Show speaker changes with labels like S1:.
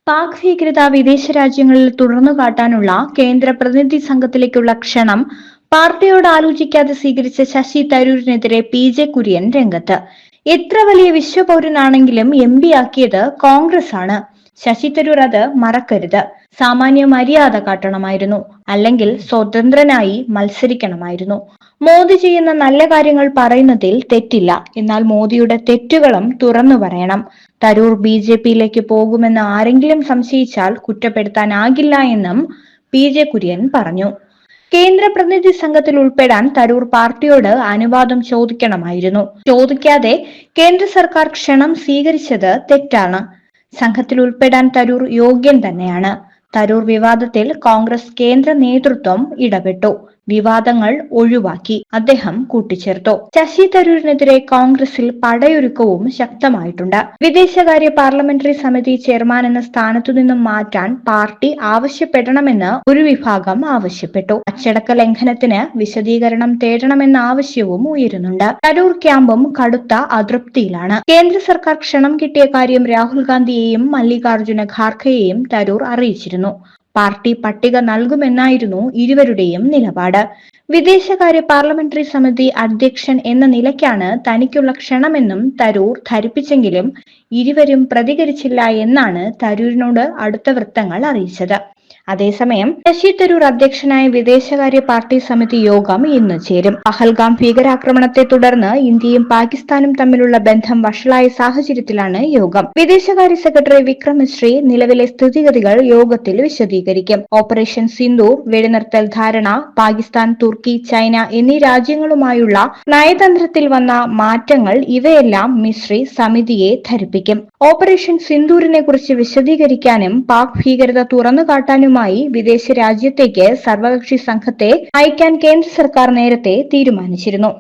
S1: പാക് ഭീകരത വിദേശ രാജ്യങ്ങളിൽ തുടർന്നു കാട്ടാനുള്ള കേന്ദ്ര പ്രതിനിധി സംഘത്തിലേക്കുള്ള ക്ഷണം പാർട്ടിയോട് ആലോചിക്കാതെ സ്വീകരിച്ച ശശി തരൂരിനെതിരെ പി.ജെ. കുര്യൻ രംഗത്ത്. എത്ര വലിയ വിശ്വപൗരനാണെങ്കിലും എം.പി. ആക്കിയത് കോൺഗ്രസ് ആണ്. ശശി തരൂർ അത് മറക്കരുത്. സാമാന്യ മര്യാദ കാട്ടണമായിരുന്നു. അല്ലെങ്കിൽ സ്വതന്ത്രനായി മത്സരിക്കണമായിരുന്നു. മോദി ചെയ്യുന്ന നല്ല കാര്യങ്ങൾ പറയുന്നതിൽ തെറ്റില്ല. എന്നാൽ മോദിയുടെ തെറ്റുകളും തുറന്നു പറയണം. തരൂർ ബി.ജെ.പിയിലേക്ക് പോകുമെന്ന് ആരെങ്കിലും സംശയിച്ചാൽ കുറ്റപ്പെടുത്താനാകില്ല എന്നും പി.ജെ. കുര്യൻ പറഞ്ഞു. കേന്ദ്ര പ്രതിനിധി സംഘത്തിൽ ഉൾപ്പെടാൻ തരൂർ പാർട്ടിയോട് അനുവാദം ചോദിക്കണമായിരുന്നു. ചോദിക്കാതെ കേന്ദ്ര സർക്കാർ ക്ഷണം സ്വീകരിച്ചത് തെറ്റാണ്. സംഘത്തിൽ ഉൾപ്പെടാൻ തരൂർ യോഗ്യൻ തന്നെയാണ്. തരൂർ വിവാദത്തിൽ കോൺഗ്രസ് കേന്ദ്ര നേതൃത്വം ഇടപെട്ടു. വിവാദങ്ങൾ ഒഴിവാക്കി അദ്ദേഹം കൂട്ടിച്ചേർത്തു. ശശി തരൂരിനെതിരെ കോൺഗ്രസിൽ പടയൊരുക്കവും ശക്തമായിട്ടുണ്ട്. വിദേശകാര്യ പാർലമെന്ററി സമിതി ചെയർമാൻ എന്ന സ്ഥാനത്തു നിന്നും മാറ്റാൻ പാർട്ടി ആവശ്യപ്പെടണമെന്ന് ഒരു വിഭാഗം ആവശ്യപ്പെട്ടു. അച്ചടക്ക ലംഘനത്തിന് വിശദീകരണം തേടണമെന്ന ആവശ്യവും ഉയരുന്നുണ്ട്. തരൂർ ക്യാമ്പും കടുത്ത അതൃപ്തിയിലാണ്. കേന്ദ്ര സർക്കാർ ക്ഷണം കിട്ടിയ കാര്യം രാഹുൽ ഗാന്ധിയെയും മല്ലികാർജുന ഖാർഗെയെയും തരൂർ അറിയിച്ചിരുന്നു. പാർട്ടി പട്ടിക നൽകുമെന്നായിരുന്നു ഇരുവരുടെയും നിലപാട്. വിദേശകാര്യ പാർലമെന്ററി സമിതി അധ്യക്ഷൻ എന്ന നിലയ്ക്കാണ് തനിക്കുള്ള ക്ഷണമെന്നും തരൂർ ധരിപ്പിച്ചെങ്കിലും ഇരുവരും പ്രതികരിച്ചില്ല എന്നാണ് തരൂരിനോട് അടുത്ത വൃത്തങ്ങൾ അറിയിച്ചത്. അതേസമയം ശശി തരൂർ അധ്യക്ഷനായ വിദേശകാര്യ പാർട്ടി സമിതി യോഗം ഇന്ന് ചേരും. പഹൽഗാം ഭീകരാക്രമണത്തെ തുടർന്ന് ഇന്ത്യയും പാകിസ്ഥാനും തമ്മിലുള്ള ബന്ധം വഷളായ സാഹചര്യത്തിലാണ് യോഗം. വിദേശകാര്യ സെക്രട്ടറി വിക്രം മിശ്രി നിലവിലെ സ്ഥിതിഗതികൾ യോഗത്തിൽ വിശദീകരിക്കും. ഓപ്പറേഷൻ സിന്ദൂർ, വെടിനിർത്തൽ ധാരണ, പാകിസ്ഥാൻ, തുർക്കി, ചൈന എന്നീ രാജ്യങ്ങളുമായുള്ള നയതന്ത്രത്തിൽ വന്ന മാറ്റങ്ങൾ ഇവയെല്ലാം മിശ്രി സമിതിയെ ധരിപ്പിക്കും. ഓപ്പറേഷൻ സിന്ദൂരിനെ കുറിച്ച് വിശദീകരിക്കാനും പാക് ഭീകരത തുറന്നുകാട്ടാനും വിദേശ രാജ്യത്തേക്ക് സർവകക്ഷി സംഘത്തെ അയക്കാൻ കേന്ദ്ര സർക്കാർ നേരത്തെ തീരുമാനിച്ചിരുന്നു.